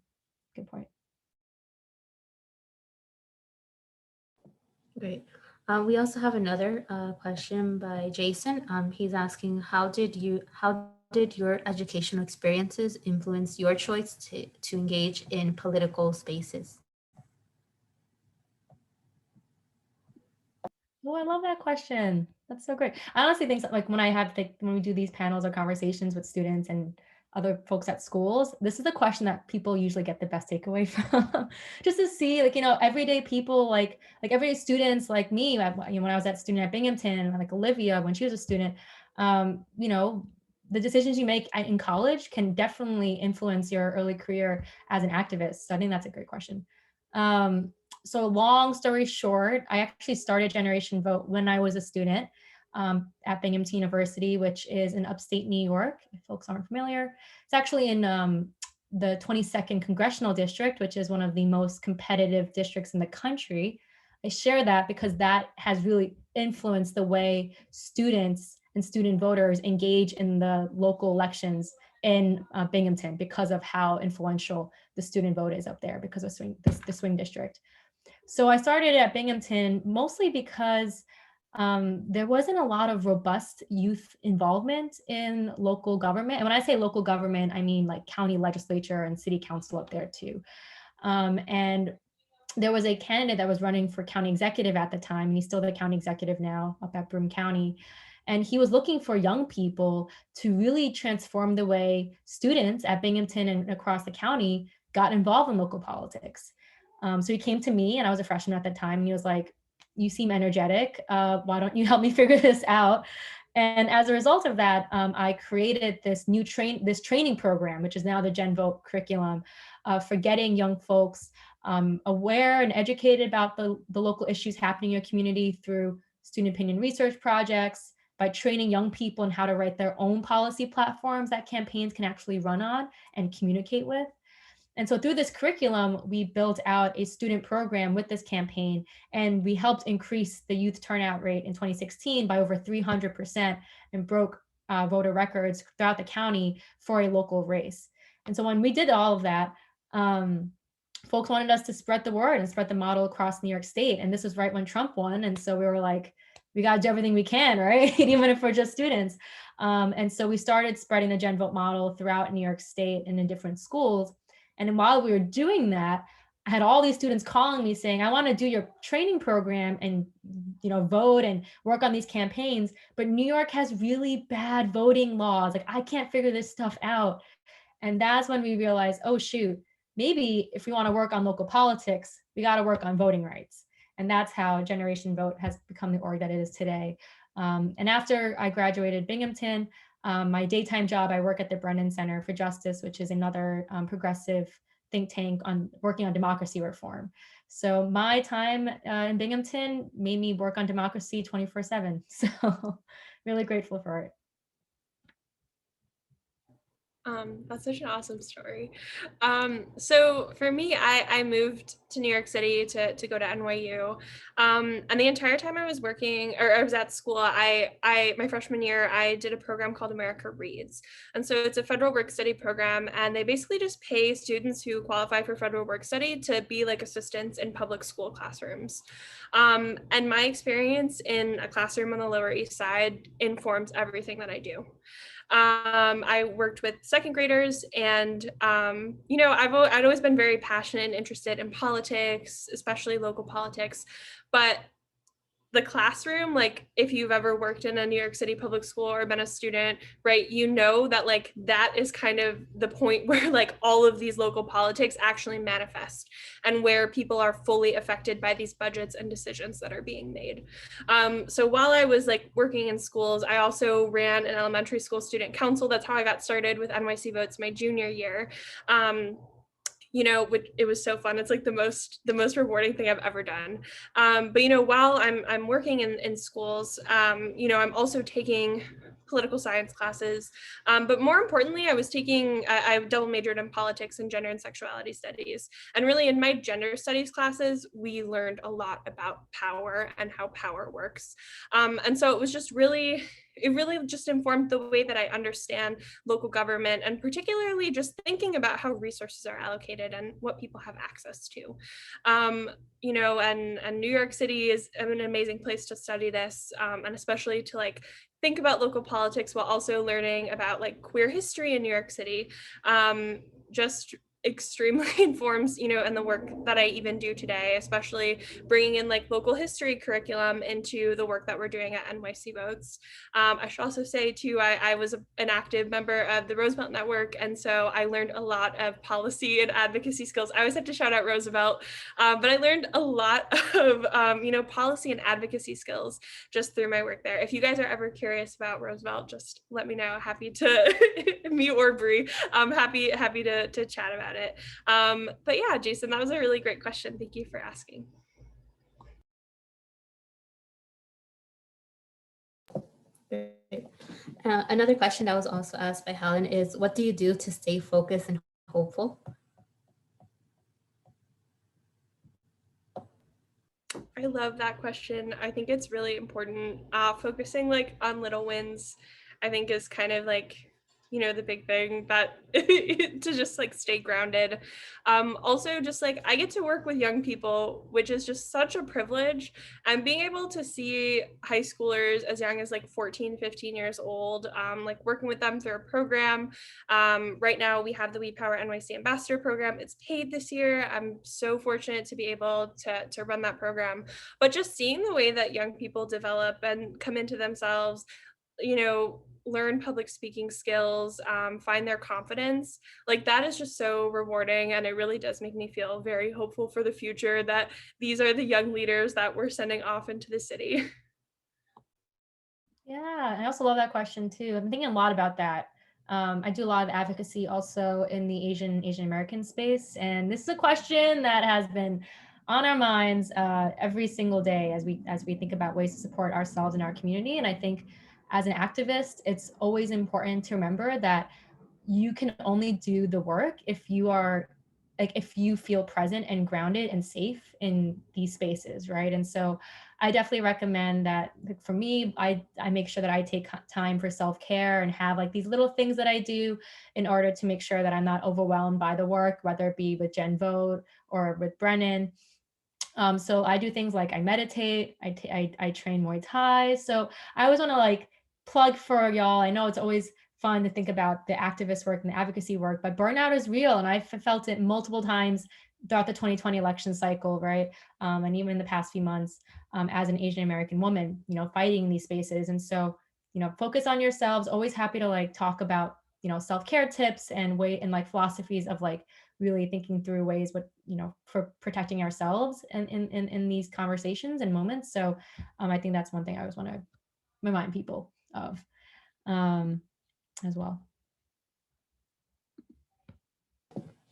Good point. Great. We also have another question by Jason. He's asking, how did your educational experiences influence your choice to engage in political spaces? Oh, I love that question. That's so great. I honestly think like when we do these panels or conversations with students and other folks at schools, this is the question that people usually get the best takeaway from. Just to see everyday people, like everyday students like me, when I was at student at Binghamton, like Olivia, when she was a student, the decisions you make in college can definitely influence your early career as an activist. So I think that's a great question. So long story short, I actually started Generation Vote when I was a student at Binghamton University, which is in upstate New York, if folks aren't familiar. It's actually in the 22nd Congressional District, which is one of the most competitive districts in the country. I share that because that has really influenced the way students and student voters engage in the local elections in Binghamton because of how influential the student vote is up there because of the swing district. So I started at Binghamton mostly because there wasn't a lot of robust youth involvement in local government. And when I say local government, I mean like county legislature and city council up there too. And there was a candidate that was running for county executive at the time, and he's still the county executive now up at Broome County. And he was looking for young people to really transform the way students at Binghamton and across the county got involved in local politics. So he came to me, and I was a freshman at the time, and he was like, "You seem energetic. Why don't you help me figure this out?" And as a result of that, I created this training program, which is now the Gen Vote curriculum, for getting young folks aware and educated about the local issues happening in your community through student opinion research projects, by training young people in how to write their own policy platforms that campaigns can actually run on and communicate with. And so through this curriculum, we built out a student program with this campaign, and we helped increase the youth turnout rate in 2016 by over 300% and broke voter records throughout the county for a local race. And so when we did all of that, folks wanted us to spread the word and spread the model across New York State. And this was right when Trump won. And so we were like, we got to do everything we can, right? Even if we're just students. And so we started spreading the Gen Vote model throughout New York State and in different schools. And then while we were doing that, I had all these students calling me saying, I want to do your training program and, vote and work on these campaigns. But New York has really bad voting laws. Like, I can't figure this stuff out. And that's when we realized, oh, shoot, maybe if we want to work on local politics, we got to work on voting rights. And that's how Generation Vote has become the org that it is today. And after I graduated Binghamton, my daytime job, I work at the Brennan Center for Justice, which is another progressive think tank on working on democracy reform. So my time in Binghamton made me work on democracy 24/7. So really grateful for it. That's such an awesome story. So for me, I moved to New York City to go to NYU. And the entire time I was working, or I was at school, my freshman year, I did a program called America Reads. And so it's a federal work study program, and they basically just pay students who qualify for federal work study to be like assistants in public school classrooms. And my experience in a classroom on the Lower East Side informs everything that I do. I worked with second graders, and I'd always been very passionate and interested in politics, especially local politics. But the classroom, like if you've ever worked in a New York City public school or been a student, right, you know that like that is kind of the point where like all of these local politics actually manifest, and where people are fully affected by these budgets and decisions that are being made. So while I was like working in schools, I also ran an elementary school student council. That's how I got started with NYC Votes my junior year. It was so fun. It's like the most rewarding thing I've ever done. But while I'm working in schools, I'm also taking political science classes. But more importantly, I double majored in politics and gender and sexuality studies. And really in my gender studies classes, we learned a lot about power and how power works. And so it really just informed the way that I understand local government, and particularly just thinking about how resources are allocated and what people have access to. And New York City is an amazing place to study this, and especially to like think about local politics while also learning about like queer history in New York City. Just extremely informs, and the work that I even do today, especially bringing in like local history curriculum into the work that we're doing at NYC Votes. I should also say too, I was an active member of the Roosevelt Network, and so I learned a lot of policy and advocacy skills. I always have to shout out Roosevelt, but I learned a lot of policy and advocacy skills just through my work there. If you guys are ever curious about Roosevelt, just let me know. Happy to me or Bree. I'm happy to chat about it. But yeah, Jason, that was a really great question. Thank you for asking. Another question that was also asked by Helen is, what do you do to stay focused and hopeful? I love that question. I think it's really important. Focusing like on little wins, I think is kind of like, the big thing that to just like stay grounded. Also just like I get to work with young people, which is just such a privilege, and being able to see high schoolers as young as like 14, 15 years old, like working with them through a program. Right now we have the We Power NYC Ambassador program. It's paid this year. I'm so fortunate to be able to run that program, but just seeing the way that young people develop and come into themselves, learn public speaking skills, find their confidence, like that is just so rewarding. And it really does make me feel very hopeful for the future that these are the young leaders that we're sending off into the city. Yeah, I also love that question too. I'm thinking a lot about that. I do a lot of advocacy also in the Asian American space. And this is a question that has been on our minds every single day as we think about ways to support ourselves and our community. And I think as an activist, it's always important to remember that you can only do the work if you feel present and grounded and safe in these spaces, right? And so I definitely recommend that. For me, I make sure that I take time for self-care and have like these little things that I do in order to make sure that I'm not overwhelmed by the work, whether it be with Gen Vote or with Brennan. So I do things like I meditate, I train Muay Thai. So I always want to like plug for y'all. I know it's always fun to think about the activist work and the advocacy work, but burnout is real. And I've felt it multiple times throughout the 2020 election cycle, right? And even in the past few months as an Asian American woman, fighting these spaces. And so, focus on yourselves, always happy to like talk about, self-care tips and like philosophies of like really thinking through ways for protecting ourselves in these conversations and moments. So I think that's one thing I always want to remind people of as well.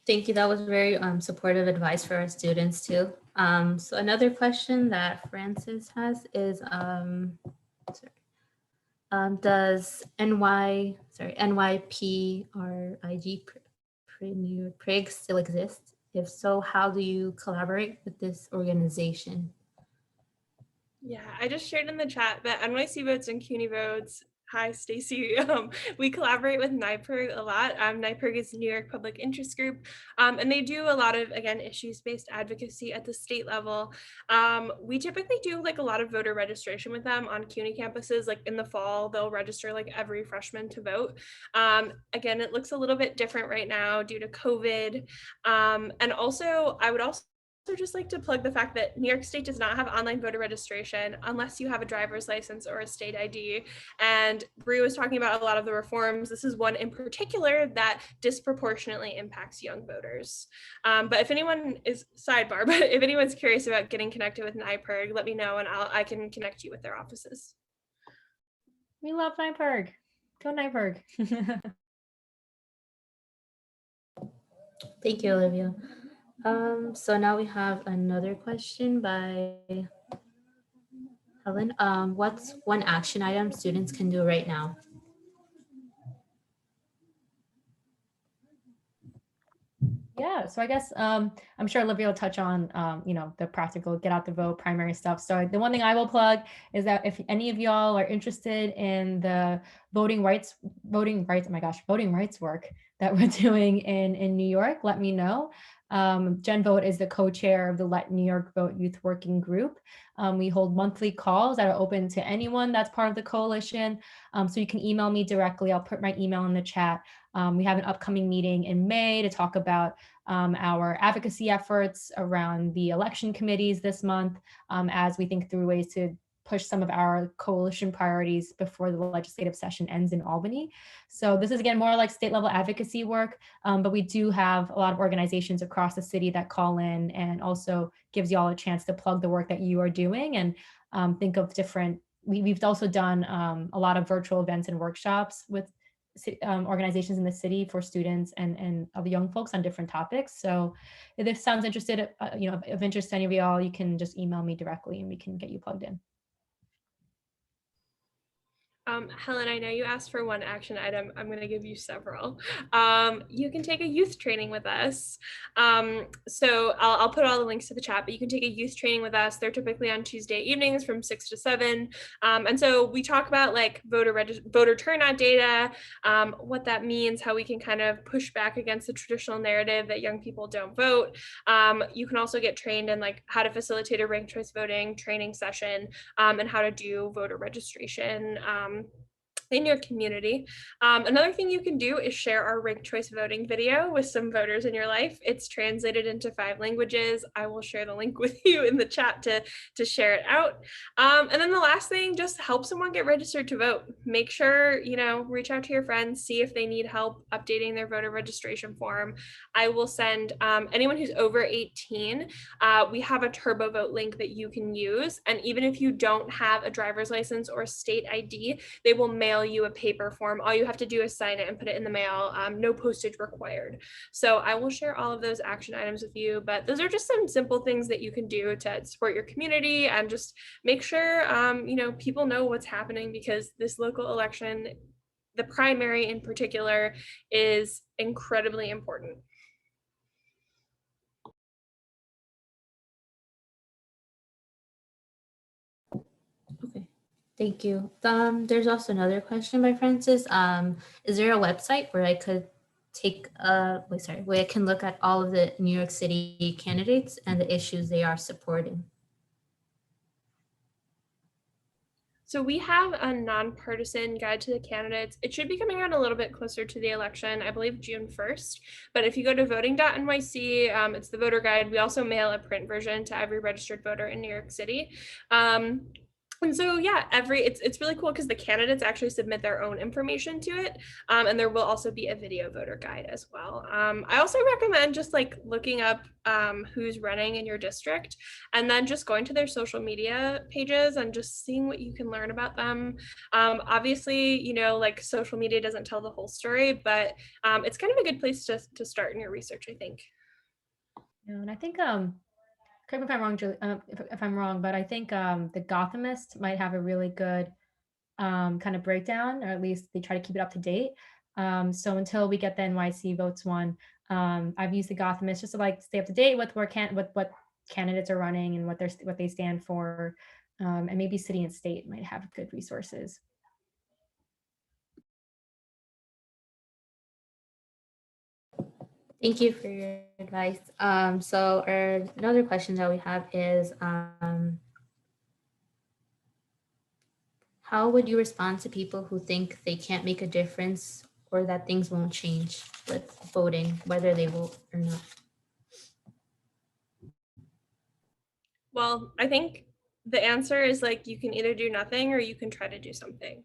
Thank you. That was very supportive advice for our students too. So another question that Francis has is, does NYP or IG Premier Prig still exist? If so, how do you collaborate with this organization? Yeah, I just shared in the chat that NYC Votes and CUNY Votes. Hi, Stacy. We collaborate with NYPIRG a lot. NYPIRG is New York Public Interest Group, and they do a lot of, again, issues-based advocacy at the state level. We typically do like a lot of voter registration with them on CUNY campuses. Like in the fall, they'll register like every freshman to vote. Again, it looks a little bit different right now due to COVID. And also, I would also just like to plug the fact that New York State does not have online voter registration unless you have a driver's license or a state ID. And Bree was talking about a lot of the reforms. This is one in particular that disproportionately impacts young voters. But if anyone is, sidebar, but if anyone's curious about getting connected with NYPIRG, let me know and I can connect you with their offices. We love NYPIRG. Go NYPIRG. Thank you, Olivia. So now we have another question by Helen. What's one action item students can do right now? Yeah, so I guess I'm sure Olivia will touch on the practical get out the vote primary stuff. So the one thing I will plug is that if any of y'all are interested in the voting rights work that we're doing in New York, let me know. Jen Vote is the co-chair of the Let New York Vote Youth Working Group. We hold monthly calls that are open to anyone that's part of the coalition. So you can email me directly. I'll put my email in the chat. We have an upcoming meeting in May to talk about our advocacy efforts around the election committees this month as we think through ways to push some of our coalition priorities before the legislative session ends in Albany. So this is, again, more like state level advocacy work, but we do have a lot of organizations across the city that call in and also gives y'all a chance to plug the work that you are doing and think of different, we've also done a lot of virtual events and workshops with organizations in the city for students and of young folks on different topics. So if this sounds interested, of interest to any of y'all, you can just email me directly and we can get you plugged in. Helen, I know you asked for one action item. I'm going to give you several. You can take a youth training with us. So I'll put all the links to the chat, but you can take a youth training with us. They're typically on Tuesday evenings from 6 to 7. And so we talk about like voter turnout data, what that means, how we can kind of push back against the traditional narrative that young people don't vote. You can also get trained in like how to facilitate a ranked choice voting training session and how to do voter registration in your community. Another thing you can do is share our ranked choice voting video with some voters in your life. It's translated into 5 languages. I will share the link with you in the chat to share it out. And then the last thing, just help someone get registered to vote. Make sure, reach out to your friends, see if they need help updating their voter registration form. I will send anyone who's over 18, we have a Turbo Vote link that you can use. And even if you don't have a driver's license or state ID, they will mail you a paper form. All you have to do is sign it and put it in the mail. No postage required. So I will share all of those action items with you, but those are just some simple things that you can do to support your community and just make sure, people know what's happening, because this local election, the primary in particular, is incredibly important. Okay, thank you. There's also another question by Francis. Is there a website where I could where I can look at all of the New York City candidates and the issues they are supporting? So we have a nonpartisan guide to the candidates. It should be coming out a little bit closer to the election, I believe June 1st. But if you go to voting.nyc, it's the voter guide. We also mail a print version to every registered voter in New York City. And so, yeah, it's really cool because the candidates actually submit their own information to it. And there will also be a video voter guide as well. I also recommend just like looking up who's running in your district and then just going to their social media pages and just seeing what you can learn about them. Obviously, you know, like social media doesn't tell the whole story, but it's kind of a good place to start in your research, I think. Yeah, and I think correct me if I'm wrong, Julie, if I'm wrong, but I think the Gothamist might have a really good kind of breakdown, or at least they try to keep it up to date. So until we get the NYC votes one, I've used the Gothamist just to like stay up to date with what candidates are running and what they stand for, and maybe city and state might have good resources. Thank you for your advice. So another question that we have is, how would you respond to people who think they can't make a difference or that things won't change with voting, whether they vote or not? Well, I think the answer is like you can either do nothing or you can try to do something.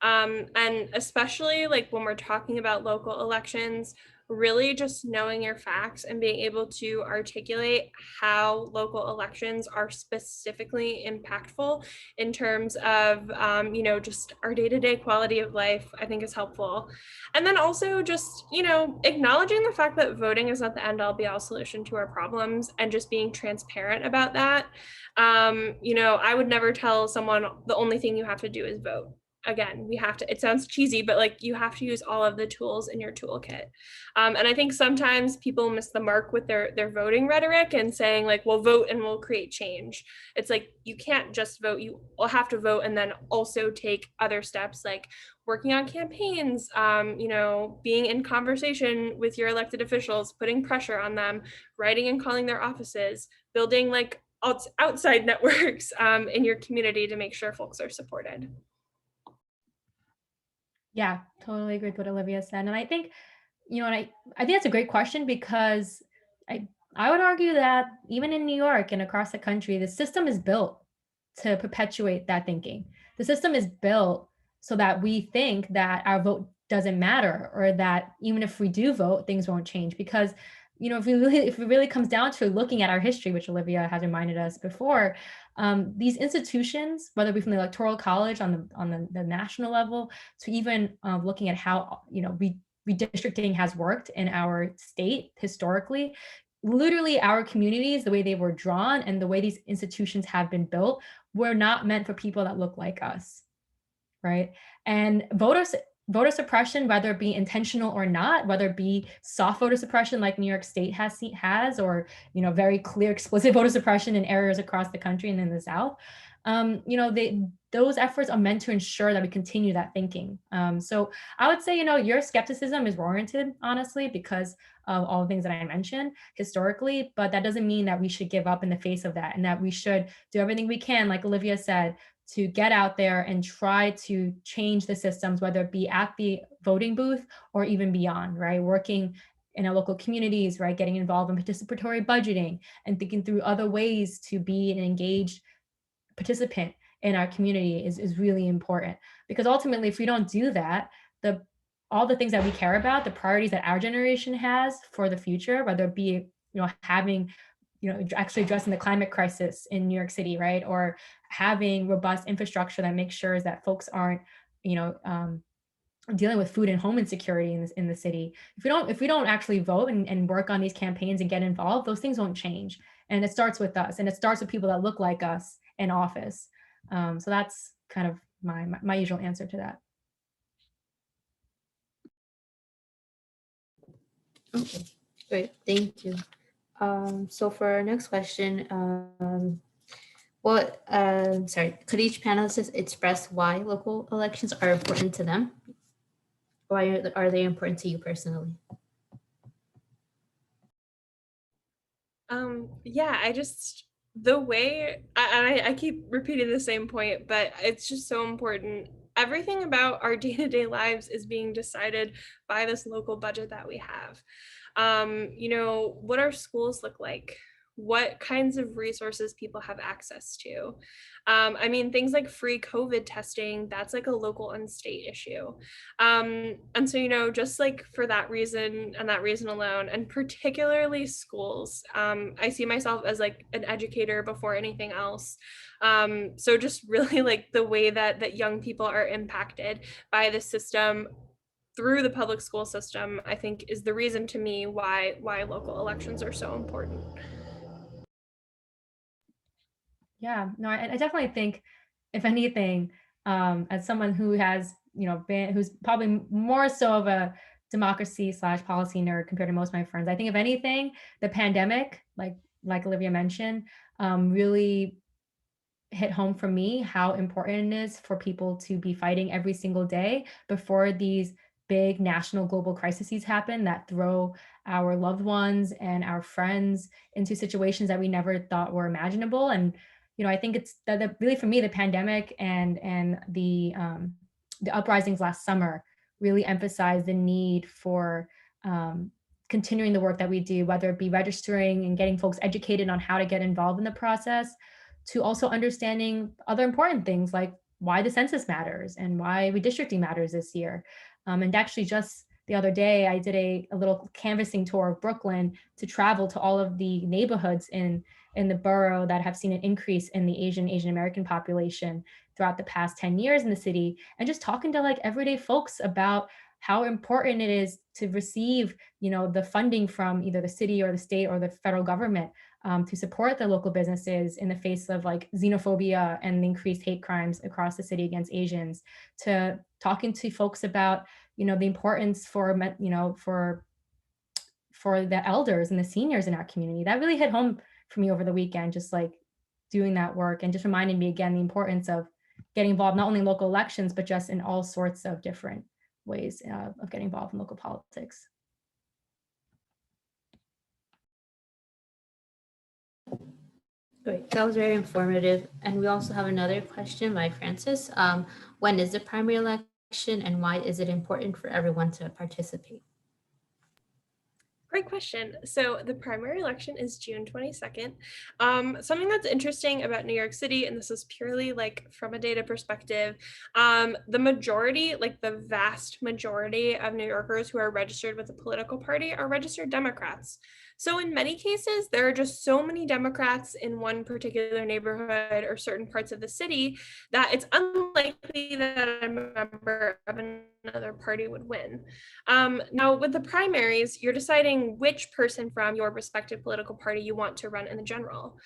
And especially like when we're talking about local elections, really just knowing your facts and being able to articulate how local elections are specifically impactful in terms of, you know, just our day-to-day quality of life, I think is helpful. And then also just, you know, acknowledging the fact that voting is not the end all be all solution to our problems and just being transparent about that. You know, I would never tell someone the only thing you have to do is vote. Again, we have to, it sounds cheesy, but like you have to use all of the tools in your toolkit. And I think sometimes people miss the mark with their voting rhetoric and saying like, well, vote and we'll create change. It's like, you can't just vote, you will have to vote and then also take other steps like working on campaigns, you know, being in conversation with your elected officials, putting pressure on them, writing and calling their offices, building like outside networks in your community to make sure folks are supported. Yeah, totally agree with what Olivia said. And I think, you know, and I think that's a great question because I would argue that even in New York and across the country, the system is built to perpetuate that thinking. The system is built so that we think that our vote doesn't matter or that even if we do vote, things won't change. Because, you know, if it really comes down to looking at our history, which Olivia has reminded us before, these institutions, whether it be from the Electoral College on the national level to even looking at how, you know, redistricting has worked in our state historically, literally our communities, the way they were drawn and the way these institutions have been built were not meant for people that look like us, right? And voter suppression, whether it be intentional or not, whether it be soft voter suppression like New York State has, or, you know, very clear explicit voter suppression in areas across the country and in the South, you know, those efforts are meant to ensure that we continue that thinking. So I would say, you know, your skepticism is warranted, honestly, because of all the things that I mentioned historically, but that doesn't mean that we should give up in the face of that and that we should do everything we can, like Olivia said, to get out there and try to change the systems, whether it be at the voting booth or even beyond, right? Working in our local communities, right? Getting involved in participatory budgeting and thinking through other ways to be an engaged participant in our community is really important. Because ultimately, if we don't do that, all the things that we care about, the priorities that our generation has for the future, whether it be, you know, having, you know, actually addressing the climate crisis in New York City, right? Or having robust infrastructure that makes sure that folks aren't, you know, dealing with food and home insecurity in the city. If we don't actually vote and work on these campaigns and get involved, those things won't change. And it starts with us, and it starts with people that look like us in office. So that's kind of my usual answer to that. Okay, great, thank you. So for our next question, could each panelist express why local elections are important to them? Why are they important to you personally? Yeah, the way I keep repeating the same point, but it's just so important. Everything about our day-to-day lives is being decided by this local budget that we have. You know, what our schools look like, what kinds of resources people have access to. I mean, things like free COVID testing, that's like a local and state issue. And so, you know, just like for that reason and that reason alone, and particularly schools, I see myself as like an educator before anything else. So just really like the way that young people are impacted by the system through the public school system, I think is the reason to me why local elections are so important. Yeah, no, I definitely think, if anything, as someone who has, who's probably more so of a democracy / policy nerd compared to most of my friends, I think if anything, the pandemic, like Olivia mentioned, really hit home for me how important it is for people to be fighting every single day before these big national global crises happen that throw our loved ones and our friends into situations that we never thought were imaginable. And I think it's that really, for me, the pandemic and the uprisings last summer really emphasized the need for continuing the work that we do, whether it be registering and getting folks educated on how to get involved in the process, to also understanding other important things like why the census matters and why redistricting matters this year. And actually, just the other day, I did a little canvassing tour of Brooklyn to travel to all of the neighborhoods in the borough that have seen an increase in the Asian American population throughout the past 10 years in the city, and just talking to like everyday folks about how important it is to receive, the funding from either the city or the state or the federal government to support the local businesses in the face of like xenophobia and increased hate crimes across the city against Asians, to talking to folks about, the importance for the elders and the seniors in our community. That really hit home for me over the weekend, just like doing that work, and just reminding me again the importance of getting involved, not only in local elections, but just in all sorts of different ways of getting involved in local politics. Great, that was very informative. And we also have another question by Francis. When is the primary election and why is it important for everyone to participate? Great question. So the primary election is June 22nd. Something that's interesting about New York City, and this is purely like from a data perspective, the majority, like the vast majority of New Yorkers who are registered with a political party are registered Democrats. So in many cases, there are just so many Democrats in one particular neighborhood or certain parts of the city that it's unlikely that a member of another party would win. Now, with the primaries, you're deciding which person from your respective political party you want to run in the general.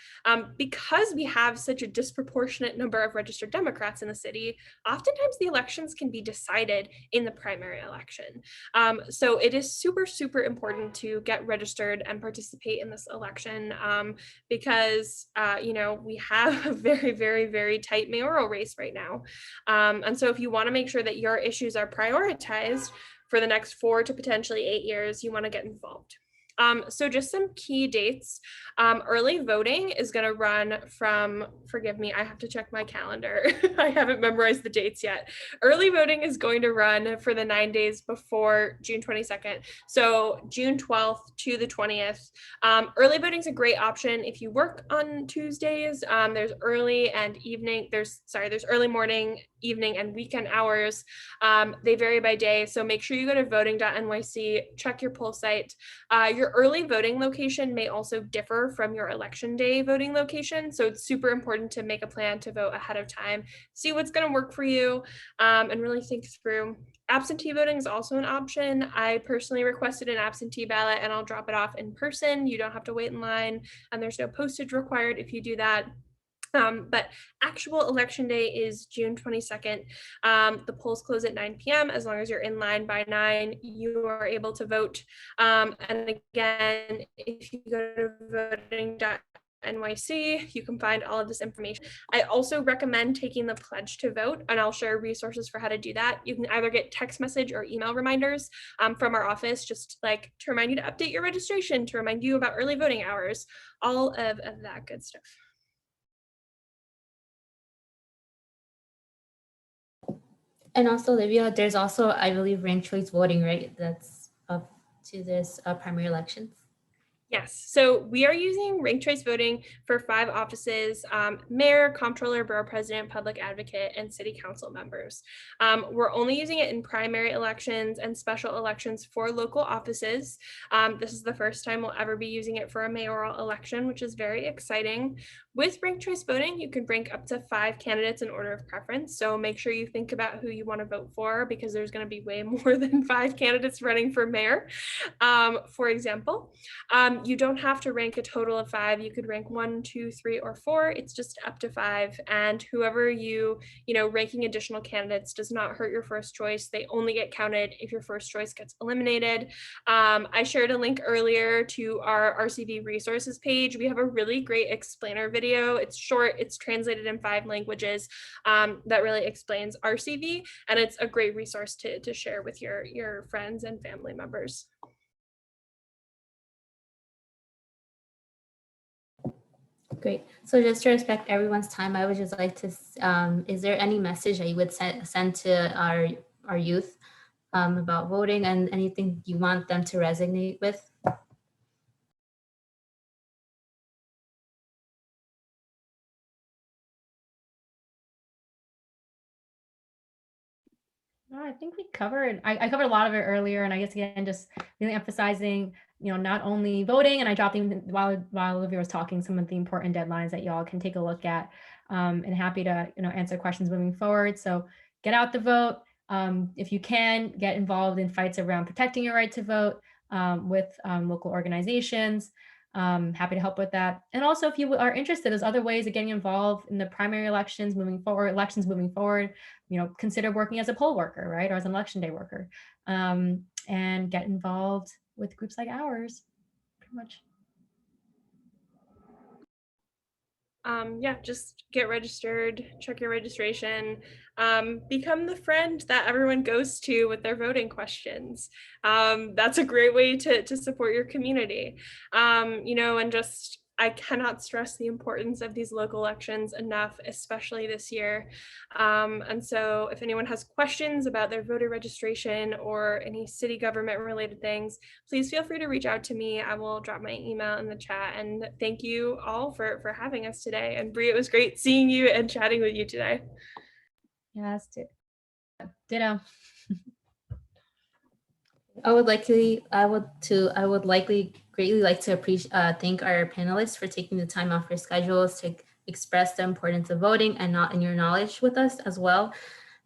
Because we have such a disproportionate number of registered Democrats in the city, oftentimes the elections can be decided in the primary election. So it is super, super important to get registered and participate in this election because, we have a very, very, very tight mayoral race right now. And so if you want to make sure that your issues are prioritized for the next 4 to potentially 8 years, you want to get involved. So just some key dates. Early voting is going to run from, forgive me, I have to check my calendar. I haven't memorized the dates yet. Early voting is going to run for the 9 days before June 22nd. So June 12th to the 20th. Early voting is a great option if you work on Tuesdays. There's early and evening, there's early morning, evening, and weekend hours. They vary by day. So make sure you go to voting.nyc, check your poll site. Your early voting location may also differ from your election day voting location. So it's super important to make a plan to vote ahead of time, see what's going to work for you, and really think through. Absentee voting is also an option. I personally requested an absentee ballot and I'll drop it off in person. You don't have to wait in line and there's no postage required if you do that. But actual election day is June 22nd. The polls close at 9 p.m. As long as you're in line by 9, you are able to vote. And again, if you go to voting.nyc, you can find all of this information. I also recommend taking the pledge to vote, and I'll share resources for how to do that. You can either get text message or email reminders from our office, just like to remind you to update your registration, to remind you about early voting hours, all of that good stuff. And also, Olivia, there's also, I believe, ranked choice voting, right? That's up to this primary elections. Yes, so we are using ranked choice voting for 5 offices: mayor, comptroller, borough president, public advocate, and city council members. We're only using it in primary elections and special elections for local offices. This is the first time we'll ever be using it for a mayoral election, which is very exciting. With ranked choice voting, you can rank up to 5 candidates in order of preference. So make sure you think about who you want to vote for, because there's going to be way more than 5 candidates running for mayor. For example, you don't have to rank a total of 5. You could rank 1, 2, 3, or 4. It's just up to 5. And whoever ranking additional candidates does not hurt your first choice. They only get counted if your first choice gets eliminated. I shared a link earlier to our RCV resources page. We have a really great explainer video. It's short, it's translated in 5 languages, that really explains RCV. And it's a great resource to share with your friends and family members. Great. So just to respect everyone's time, I would just like to, is there any message that you would send to our youth about voting, and anything you want them to resonate with? No, I think we covered, I covered a lot of it earlier, and I guess again, just really emphasizing, not only voting, and I dropped even while Olivia was talking, some of the important deadlines that y'all can take a look at, and happy to, answer questions moving forward. So get out the vote. If you can, get involved in fights around protecting your right to vote with local organizations. Happy to help with that. And also, if you are interested, there's other ways of getting involved in the primary elections moving forward, consider working as a poll worker, right? Or as an election day worker, and get involved with groups like ours, pretty much. Yeah, just get registered, check your registration, become the friend that everyone goes to with their voting questions. That's a great way to support your community. And just, I cannot stress the importance of these local elections enough, especially this year. And so if anyone has questions about their voter registration or any city government related things, please feel free to reach out to me. I will drop my email in the chat. And thank you all for having us today. And Bree, it was great seeing you and chatting with you today. Yes, ditto. I would greatly like to thank our panelists for taking the time off your schedules to express the importance of voting and your knowledge with us as well.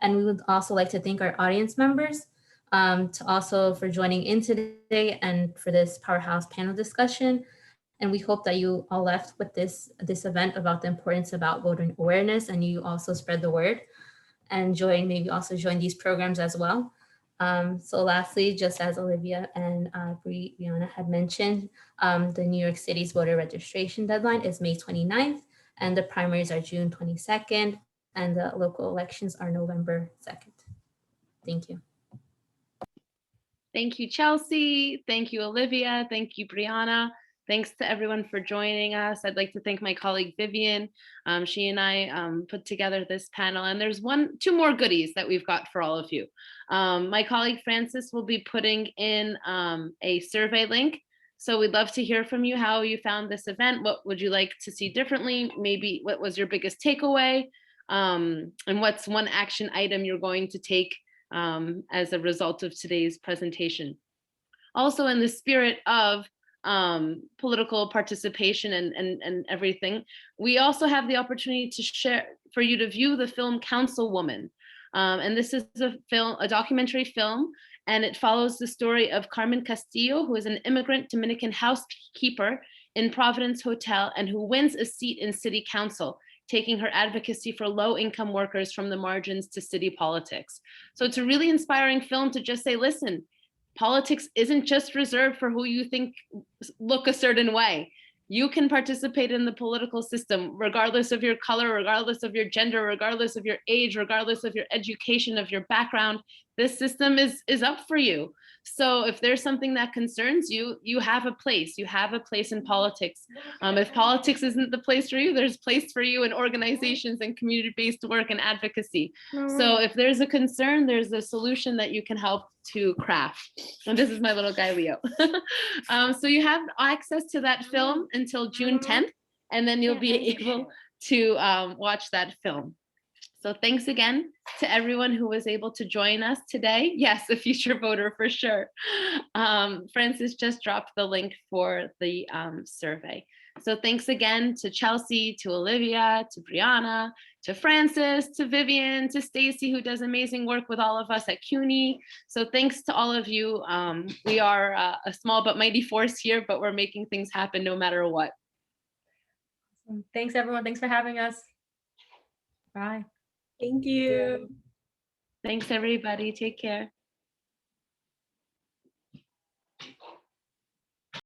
And we would also like to thank our audience members for joining in today and for this powerhouse panel discussion. And we hope that you all left with this event about the importance about voter awareness, and you also spread the word and maybe also join these programs as well. So lastly, just as Olivia and Brianna had mentioned, the New York City's voter registration deadline is May 29th, and the primaries are June 22nd, and the local elections are November 2nd. Thank you. Thank you, Chelsea. Thank you, Olivia. Thank you, Brianna. Thanks to everyone for joining us. I'd like to thank my colleague Vivian. She and I put together this panel, and there's 2 more goodies that we've got for all of you. My colleague Francis will be putting in a survey link. So we'd love to hear from you how you found this event. What would you like to see differently? Maybe what was your biggest takeaway? And what's one action item you're going to take as a result of today's presentation? Also, in the spirit of political participation and everything, we also have the opportunity to share for you to view the film Councilwoman. And this is a documentary film, and it follows the story of Carmen Castillo, who is an immigrant Dominican housekeeper in Providence Hotel and who wins a seat in city council, taking her advocacy for low-income workers from the margins to city politics. So it's a really inspiring film to just say, listen, politics isn't just reserved for who you think look a certain way. You can participate in the political system, regardless of your color, regardless of your gender, regardless of your age, regardless of your education, of your background. this system is up for you. So if there's something that concerns you, you have a place. You have a place in politics. If politics isn't the place for you, there's place for you in organizations and community-based work and advocacy. So if there's a concern, there's a solution that you can help to craft. And this is my little guy, Leo. So you have access to that film until June 10th, and then you'll be able to watch that film. So thanks again to everyone who was able to join us today. Yes, a future voter for sure. Francis just dropped the link for the survey. So thanks again to Chelsea, to Olivia, to Brianna, to Francis, to Vivian, to Stacy, who does amazing work with all of us at CUNY. So thanks to all of you. We are a small but mighty force here, but we're making things happen no matter what. Thanks, everyone. Thanks for having us. Bye. Thank you. Thanks, everybody. Take care.